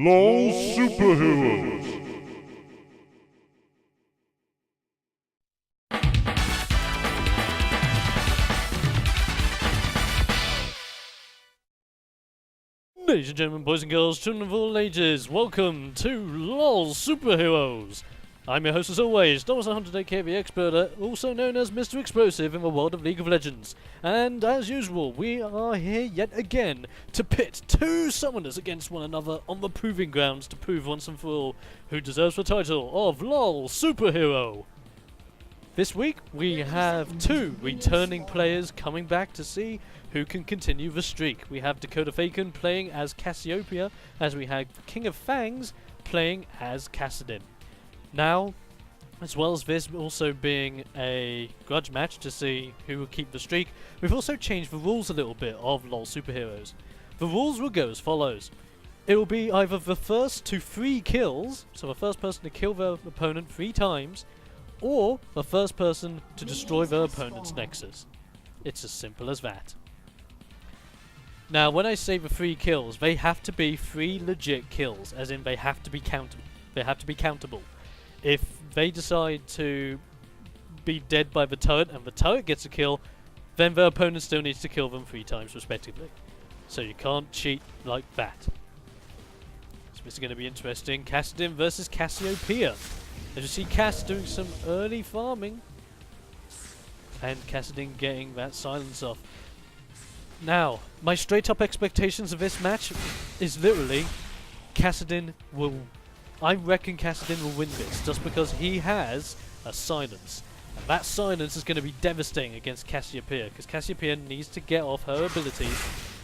LoL Superheroes. Ladies and gentlemen, boys and girls, children of all ages, welcome to LoL Superheroes. I'm your host as always, Thomas 108 the Expert, also known as MrXplosive in the world of League of Legends. And as usual, we are here yet again to pit two summoners against one another on the proving grounds to prove once and for all who deserves the title of LoL Superhero. This week we have two returning players coming back to see who can continue the streak. We have Dakoda Faken playing as Cassiopeia, as we have King of Fangs playing as Kassadin. Now, as well as this also being a grudge match to see who will keep the streak, we've also changed the rules a little bit of LoL Superheroes. The rules will go as follows. It will be either the first to 3 kills, so the first person to kill their opponent 3 times, or the first person to destroy their opponent's nexus. It's as simple as that. Now, when I say the 3 kills, they have to be 3 legit kills, as in they have to be countable. They have to be countable. If they decide to be dead by the turret and the turret gets a kill, then their opponent still needs to kill them 3 times respectively. So you can't cheat like that. So this is going to be interesting. Kassadin versus Cassiopeia. As you see, Cass doing some early farming, and Kassadin getting that silence off. Now, my straight up expectations of this match is literally Kassadin will... I reckon Kassadin will win this, just because he has a silence. And that silence is going to be devastating against Cassiopeia, because Cassiopeia needs to get off her abilities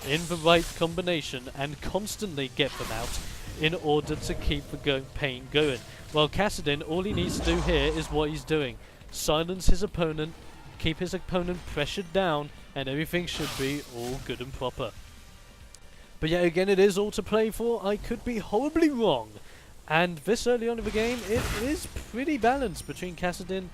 in the right combination and constantly get them out in order to keep the pain going. While Kassadin, all he needs to do here is what he's doing. Silence his opponent, keep his opponent pressured down, and everything should be all good and proper. But yet again, it is all to play for. I could be horribly wrong. And this early on in the game, it is pretty balanced between Kassadin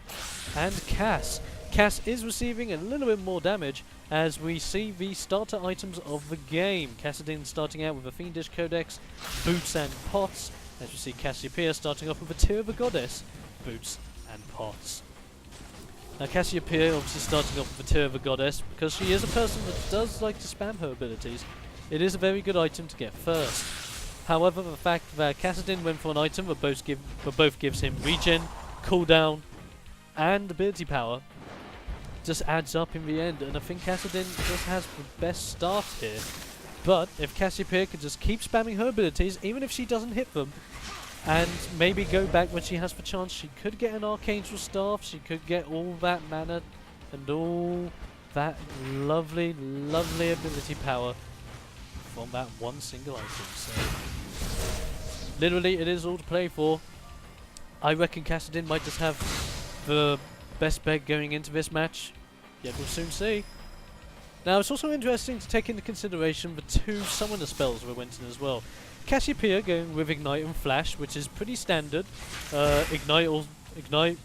and Cass. Cass is receiving a little bit more damage as we see the starter items of the game. Kassadin starting out with a Fiendish Codex, Boots and Pots. As you see Cassiopeia starting off with a Tear of a Goddess, Boots and Pots. Now Cassiopeia obviously starting off with a Tear of a Goddess because she is a person that does like to spam her abilities. It is a very good item to get first. However, the fact that Kassadin went for an item that both gives him regen, cooldown, and ability power just adds up in the end, and I think Kassadin just has the best start here. But if Cassiopeia could just keep spamming her abilities, even if she doesn't hit them, and maybe go back when she has the chance, she could get an Archangel Staff, she could get all that mana and all that lovely, lovely ability power from that one single item. So literally it is all to play for. I reckon Kassadin might just have the best bet going into this match, yet we'll soon see. Now it's also interesting to take into consideration the 2 summoner spells we went in as well. Cassiopeia going with Ignite and Flash, which is pretty standard. Ignite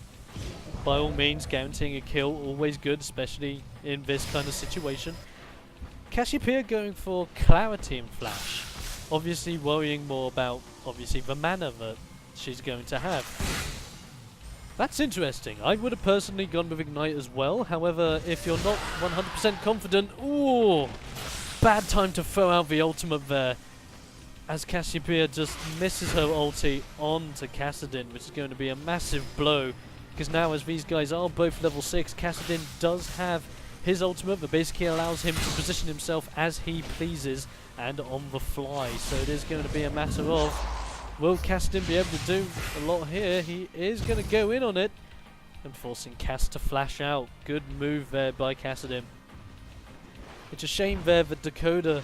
by all means guaranteeing a kill, always good, especially in this kind of situation. Cassiopeia going for Clarity and Flash, obviously worrying more about the mana that she's going to have. That's interesting. I would have personally gone with Ignite as well. However, if you're not 100% confident, ooh, bad time to throw out the ultimate there, as Cassiopeia just misses her ulti onto Kassadin, which is going to be a massive blow, because now as these guys are both level 6, Kassadin does have his ultimate that basically allows him to position himself as he pleases and on the fly. So it is going to be a matter of, will Kassadin be able to do a lot here? He is going to go in on it and forcing Cass to flash out. Good move there by Kassadin. It's a shame there that Dakoda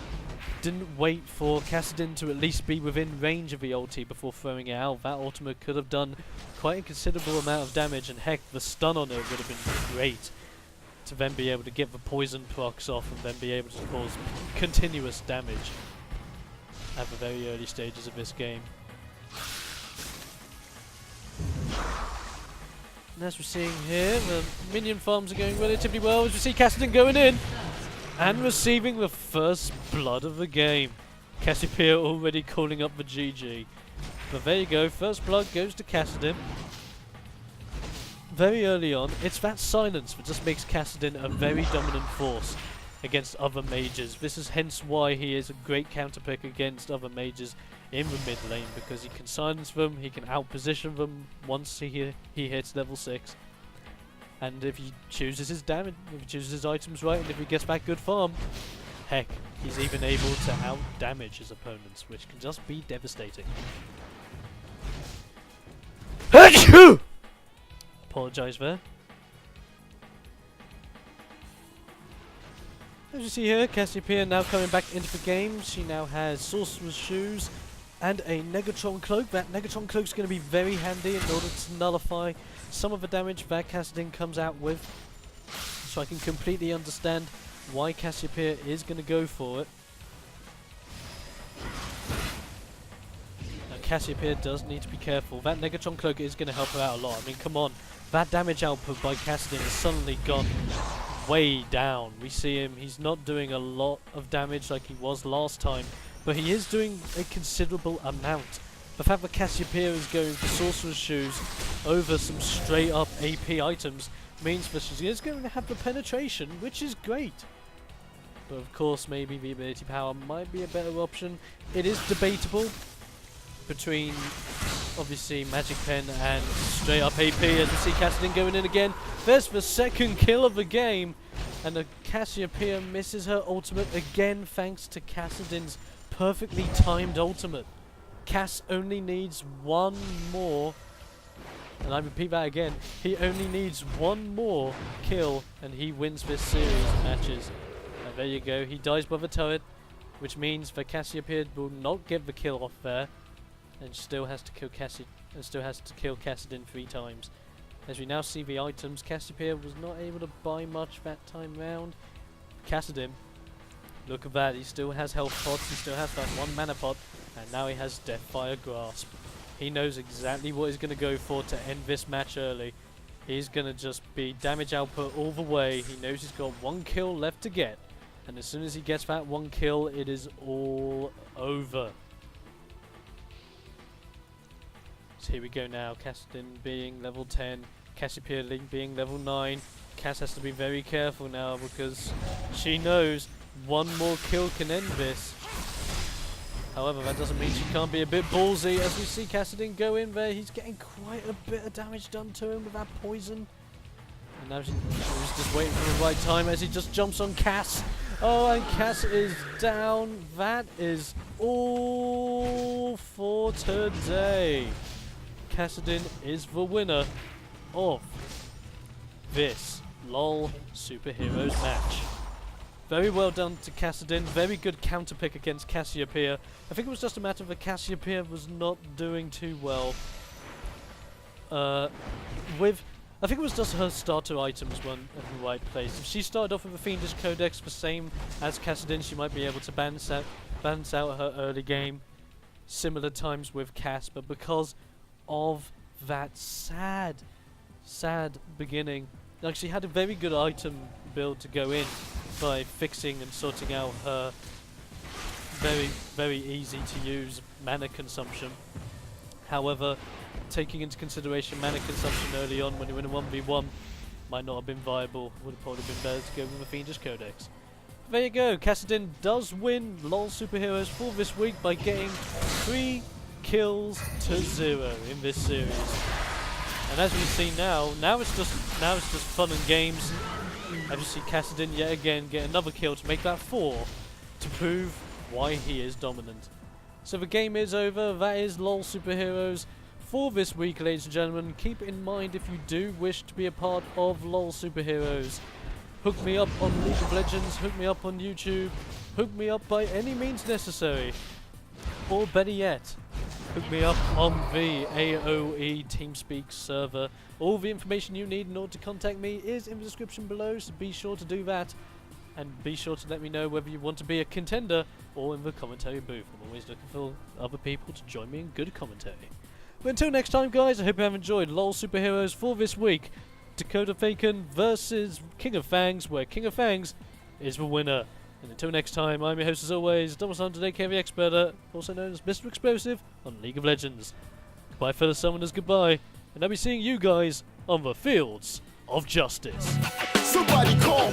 didn't wait for Kassadin to at least be within range of the ulti before throwing it out. That ultimate could have done quite a considerable amount of damage, and heck, the stun on it would have been great to then be able to get the poison procs off and then be able to cause continuous damage at the very early stages of this game. And as we're seeing here, the minion farms are going relatively well, as we see Kassadin going in and receiving the first blood of the game. Cassiopeia already calling up the GG. But there you go, first blood goes to Kassadin. Very early on, it's that silence that just makes Kassadin a very dominant force against other mages. This is hence why he is a great counterpick against other mages in the mid lane, because he can silence them, he can outposition them once he hits level 6. And if he chooses his damage, if he chooses his items right, and if he gets back good farm, heck, he's even able to out-damage his opponents, which can just be devastating. Apologise there. As you see here, Cassiopeia now coming back into the game. She now has Sorcerer's Shoes and a Negatron Cloak. That Negatron Cloak is going to be very handy in order to nullify some of the damage that Kassadin comes out with. So I can completely understand why Cassiopeia is going to go for it. Now Cassiopeia does need to be careful. That Negatron Cloak is going to help her out a lot. I mean, come on. That damage output by Kassadin has suddenly gone way down. We see him, he's not doing a lot of damage like he was last time, but he is doing a considerable amount. The fact that Cassiopeia is going for Sorcerer's Shoes over some straight up AP items means that she is going to have the penetration, which is great. But of course, maybe the ability power might be a better option. It is debatable between obviously Magic Pen and straight up AP, as we see Kassadin going in again. There's the second kill of the game, and the Cassiopeia misses her ultimate again thanks to Kassadin's perfectly timed ultimate. Cass only needs one more, and I repeat that again, he only needs one more kill and he wins this series of matches. And there you go, he dies by the turret, which means that Cassiopeia will not get the kill off there, and still has to kill Kassadin 3 times. As we now see the items, Cassiopeia was not able to buy much that time round. Kassadin, look at that, he still has health pots, he still has that 1 mana pot, and now he has Deathfire Grasp. He knows exactly what he's going to go for to end this match early. He's going to just be damage output all the way. He knows he's got 1 kill left to get, and as soon as he gets that 1 kill, it is all over. So here we go now, Kassadin being level 10, Cassiopeia being level 9. Cass has to be very careful now because she knows 1 more kill can end this. However, that doesn't mean she can't be a bit ballsy. As we see Kassadin go in there, he's getting quite a bit of damage done to him with that poison. And now she's just waiting for the right time as he just jumps on Cass. Oh, and Cass is down. That is all for today. Kassadin is the winner of this LoL Superheroes match. Very well done to Kassadin, very good counter pick against Cassiopeia. I think it was just a matter that Cassiopeia was not doing too well. I think it was just her starter items weren't in the right place. If she started off with a Fiendish Codex the same as Kassadin, she might be able to balance out her early game similar times with Cass, but because of that sad beginning, like she had a very good item build to go in by fixing and sorting out her very easy to use mana consumption. However, taking into consideration mana consumption early on when you win a 1v1 might not have been viable. Would have probably been better to go with a Fiendish Codex. There you go, Kassadin does win LoL Superheroes for this week by getting 3 kills to 0 in this series. And as we see now it's just fun and games. As you see Kassadin yet again get another kill to make that 4 to prove why he is dominant. So the game is over. That is LoL Superheroes for this week, ladies and gentlemen. Keep in mind, if you do wish to be a part of LoL Superheroes, hook me up on League of Legends, hook me up on YouTube, hook me up by any means necessary. Or better yet, hook me up on the AOE Teamspeak server. All the information you need in order to contact me is in the description below, so be sure to do that. And be sure to let me know whether you want to be a contender or in the commentary booth. I'm always looking for other people to join me in good commentary. But until next time, guys, I hope you have enjoyed LoL Superheroes for this week. Dakoda Faken versus King of Fangs, where King of Fangs is the winner. And until next time, I'm your host as always, Double-Sounded AKV Expert, also known as MrXplosive on League of Legends. Goodbye fellow summoners, goodbye, and I'll be seeing you guys on the fields of justice. Somebody call